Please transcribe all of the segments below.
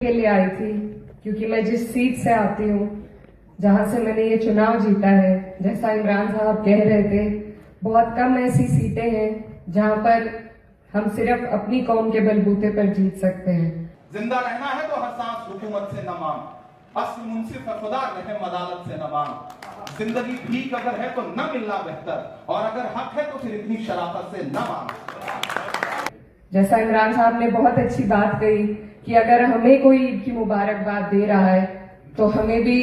के लिए आई थी क्योंकि मैं जिस सीट से आती हूँ, जहां से मैंने ये चुनाव जीता है, जैसा इमरान साहब कह रहे थे, बहुत कम ऐसी सीटें हैं जहां पर हम सिर्फ अपनी कौम के बलबूते पर जीत सकते हैं। जिंदा रहना है तो हर सांस हुकूमत से न मांग, असल मुंसिफ है खुदा रहम अदालत से न मांग। जिंदगी ठीक अगर है तो न मिलना बेहतर, और अगर हक है तो फिर इतनी शराफत से न मांग। जैसा इमरान साहब ने बहुत अच्छी बात कही कि अगर हमें कोई ईद की मुबारकबाद दे रहा है तो हमें भी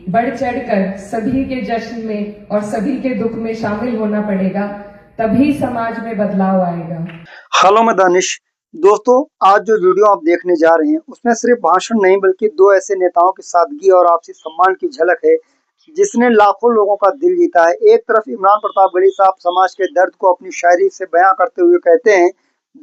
बढ़ चढ़कर सभी के जश्न में और सभी के दुख में शामिल होना पड़ेगा, तभी समाज में बदलाव आएगा। हेलो मैं दानिश। दोस्तों, आज जो वीडियो आप देखने जा रहे हैं उसमें सिर्फ भाषण नहीं बल्कि दो ऐसे नेताओं की सादगी और आपसी सम्मान की झलक है जिसने लाखों लोगों का दिल जीता है। एक तरफ इमरान प्रतापगढ़ी साहब समाज के दर्द को अपनी शायरी से बयां करते हुए कहते हैं,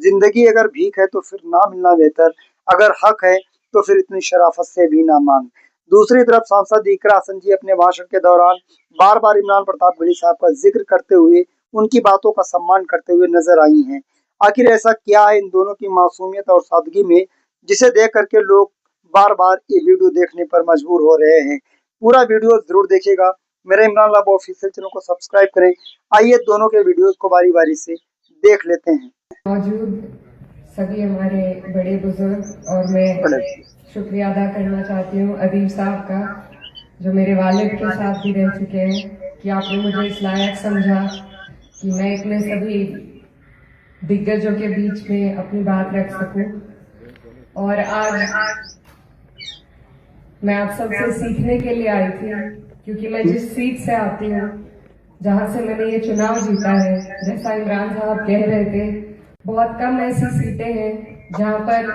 जिंदगी अगर भीख है तो फिर ना मिलना बेहतर, अगर हक है तो फिर इतनी शराफत से भी ना मांग। दूसरी तरफ सांसद इकरा हसन जी अपने भाषण के दौरान बार बार इमरान प्रतापगढ़ी साहब का जिक्र करते हुए उनकी बातों का सम्मान करते हुए नजर आई हैं। आखिर ऐसा क्या है इन दोनों की मासूमियत और सादगी में जिसे देख करके लोग बार बार ये वीडियो देखने पर मजबूर हो रहे हैं। पूरा वीडियो जरूर देखिएगा। मेरे इमरान लाभ ऑफिशियल चैनल को सब्सक्राइब करें। आइए दोनों के वीडियोस को बारी बारी से देख लेते हैं। मौजूद सभी हमारे बड़े बुजुर्ग, और मैं शुक्रिया अदा करना चाहती हूँ अदीब साहब का, जो मेरे वालिद के साथ भी रह चुके हैं, कि आपने मुझे इस लायक समझा कि मैं इतने सभी दिग्गजों के बीच में अपनी बात रख सकूं। और आज मैं आप सबसे सीखने के लिए आई थी क्योंकि मैं जिस सीट से आती हूँ, जहां से मैंने ये चुनाव जीता है, जैसा इमरान साहब कह रहे थे, बहुत कम ऐसी सीटें हैं जहां पर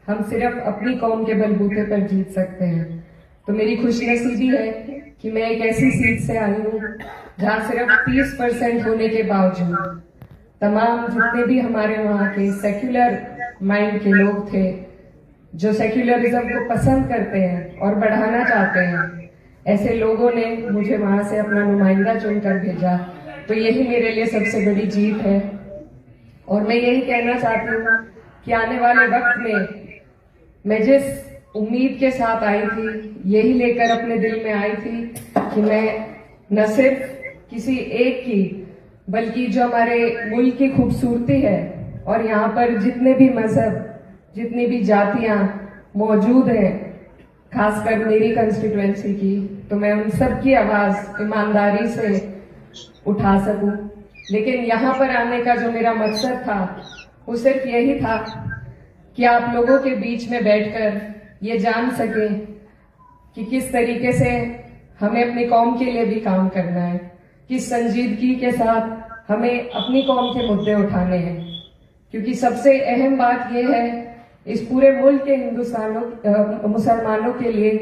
हम सिर्फ अपनी कौम के बलबूते पर जीत सकते हैं। तो मेरी खुशनसीबी है कि मैं एक ऐसी सीट से आई हूँ जहां सिर्फ 30% होने के बावजूद तमाम जितने भी हमारे वहाँ के सेक्युलर माइंड के लोग थे, जो सेक्युलरिज्म को पसंद करते हैं और बढ़ाना चाहते हैं, ऐसे लोगों ने मुझे वहां से अपना नुमाइंदा चुनकर भेजा। तो यही मेरे लिए सबसे बड़ी जीत है। और मैं यही कहना चाहती हूँ कि आने वाले वक्त में मैं जिस उम्मीद के साथ आई थी, यही लेकर अपने दिल में आई थी कि मैं न सिर्फ किसी एक की, बल्कि जो हमारे मुल्क की खूबसूरती है और यहाँ पर जितने भी मजहब, जितनी भी जातियां मौजूद हैं, खासकर मेरी कंस्टिट्यूएंसी की, तो मैं उन सब की आवाज ईमानदारी से उठा सकूं। लेकिन यहाँ पर आने का जो मेरा मकसद था वो सिर्फ यही था कि आप लोगों के बीच में बैठकर ये जान सकें कि किस तरीके से हमें अपनी कौम के लिए भी काम करना है, किस संजीदगी के साथ हमें अपनी कौम के मुद्दे उठाने हैं। क्योंकि सबसे अहम बात यह है इस पूरे मुल्क के मुसलमानों के लिए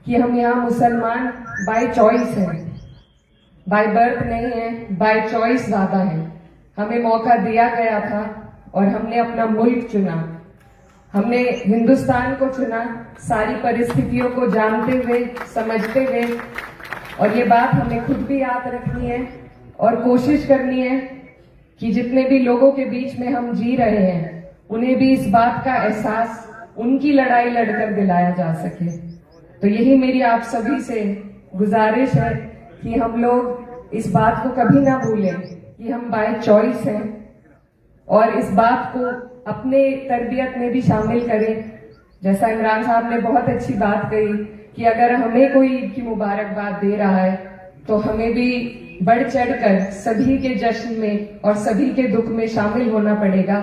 कि हम यहाँ मुसलमान बाय चॉइस हैं, बाय बर्थ नहीं है, बाय चॉइस ज्यादा है। हमें मौका दिया गया था और हमने अपना मुल्क चुना, हमने हिंदुस्तान को चुना, सारी परिस्थितियों को जानते हुए, समझते हुए। और ये बात हमें खुद भी याद रखनी है और कोशिश करनी है कि जितने भी लोगों के बीच में हम जी रहे हैं उन्हें भी इस बात का एहसास उनकी लड़ाई लड़कर दिलाया जा सके। तो यही मेरी आप सभी से गुजारिश है कि हम लोग इस बात को कभी ना भूलें कि हम बाय चॉइस हैं, और इस बात को अपने तरबियत में भी शामिल करें। जैसा इमरान साहब ने बहुत अच्छी बात कही कि अगर हमें कोई ईद की मुबारकबाद दे रहा है तो हमें भी बढ़ चढ़कर सभी के जश्न में और सभी के दुख में शामिल होना पड़ेगा,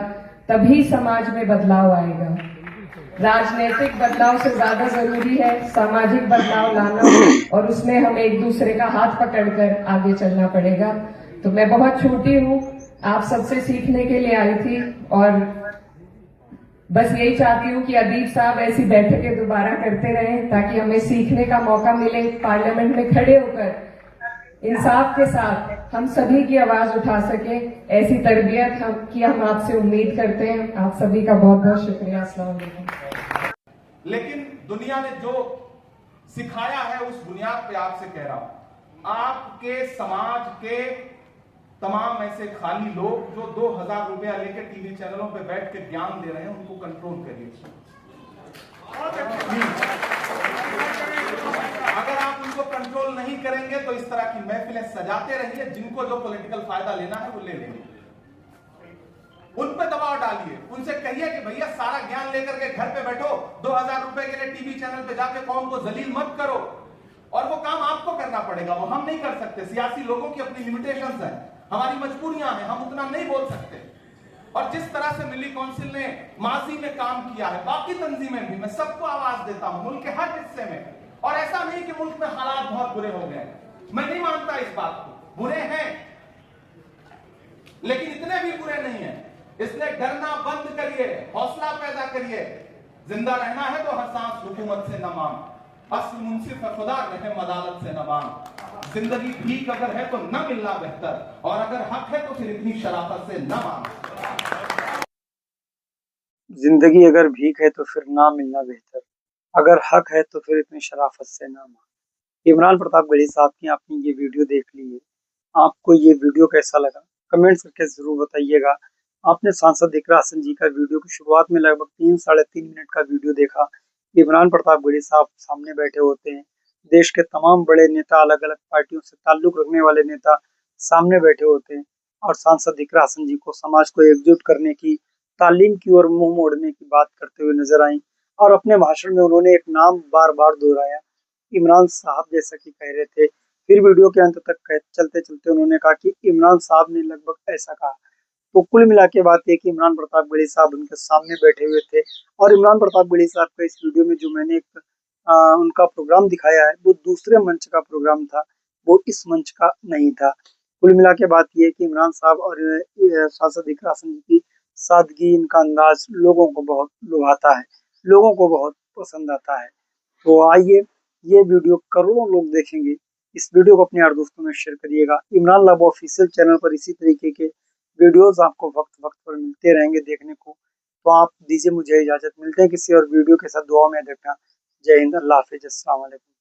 तभी समाज में बदलाव आएगा। राजनीतिक बदलाव से ज्यादा जरूरी है सामाजिक बदलाव लाना, और उसमें हमें एक दूसरे का हाथ पकड़कर आगे चलना पड़ेगा। तो मैं बहुत छोटी हूँ, आप सबसे सीखने के लिए आई थी, और बस यही चाहती हूँ कि अदीब साहब ऐसी बैठकें दोबारा करते रहें ताकि हमें सीखने का मौका मिले, पार्लियामेंट में खड़े होकर इंसाफ के साथ हम सभी की आवाज उठा सके। ऐसी तरबियत की हम आपसे उम्मीद करते हैं। आप सभी का बहुत बहुत शुक्रिया। अस्सलाम वालेकुम। लेकिन दुनिया ने जो सिखाया है उस बुनियाद पे आपसे कह रहा हूं, आपके समाज के तमाम ऐसे खाली लोग जो 2000 रुपया लेकर टीवी चैनलों पे बैठ के ज्ञान दे रहे हैं, उनको कंट्रोल करिए। अगर आप उनको कंट्रोल नहीं करेंगे तो इस तरह की महफिलें सजाते रहिए, जिनको जो पॉलिटिकल फायदा लेना है वो ले लेंगे। उन पे दबाव डालिए, उनसे कहिए कि भैया सारा ज्ञान लेकर के घर पे बैठो, 2000 रुपए के लिए टीवी चैनल पे जाके कौम को जलील मत करो। और वो काम आपको करना पड़ेगा, वो हम नहीं कर सकते। सियासी लोगों की अपनी लिमिटेशंस हैं, हमारी मजबूरियां हैं, हम उतना नहीं बोल सकते। और जिस तरह से मिली काउंसिल ने माजी में काम किया है, बाकी तंजीमें भी, मैं सबको आवाज देता हूं मुल्क के हर हिस्से में। और ऐसा नहीं कि मुल्क में हालात बहुत बुरे हो गए, मैं नहीं मानता इस बात को, बुरे हैं लेकिन इतने भी बुरे नहीं है। इसलिए डरना बंद करिए, हौसला पैदा करिए। जिंदा रहना है तो हर सांस हुकूमत से न मांग, असल मुंसिफ है खुदा रहम अदालत से न मांग। जिंदगी भीख अगर है तो न मिलना बेहतर, और अगर हक है तो फिर इतनी शराफत से न मांग। जिंदगी अगर भीख है तो फिर ना मिलना बेहतर, अगर हक है तो फिर इतनी शराफत से ना मांग। इमरान प्रतापगढ़ी साहब की आपने ये वीडियो देख ली है, आपको ये वीडियो कैसा लगा कमेंट्स करके जरूर बताइएगा। आपने सांसद इकरा हसन जी का वीडियो की शुरुआत में लगभग 3-3.5 मिनट का वीडियो देखा। इमरान प्रतापगढ़ी साहब सामने बैठे होते हैं, देश के तमाम बड़े नेता, अलग अलग पार्टियों से ताल्लुक रखने वाले नेता सामने बैठे होते हैं, और सांसद इकरा हसन जी को समाज को एकजुट करने की, तालीम की और मुंह मोड़ने की बात करते हुए नजर आई। और अपने भाषण में उन्होंने एक नाम बार बार दोहराया, इमरान साहब, जैसा कि कह रहे थे। फिर वीडियो के अंत तक चलते चलते उन्होंने कहा कि इमरान साहब ने लगभग ऐसा कहा। तो कुल मिला के बात है कि इमरान प्रतापगढ़ी साहब उनके सामने बैठे हुए थे, और इमरान प्रतापगढ़ी साहब का इस वीडियो में जो मैंने एक उनका प्रोग्राम दिखाया है वो दूसरे मंच का प्रोग्राम था, वो इस मंच का नहीं था। कुल मिला के बात यह है कि इमरान साहब और सांसद इकरा हसन जी की सादगी, इनका अंदाज लोगों को बहुत लुभाता है, लोगों को बहुत पसंद आता है। तो आइए, ये वीडियो करोड़ों लोग देखेंगे, इस वीडियो को अपने यार दोस्तों में शेयर करिएगा। इमरान लाबो ऑफिशियल चैनल पर इसी तरीके के वीडियोस आपको वक्त वक्त पर मिलते रहेंगे देखने को। तो आप दीजिए मुझे इजाजत, मिलते हैं किसी और वीडियो के साथ। दुआ में देखना। जय हिंद, अल्लाह हाफिज, अस्सलाम वालेकुम।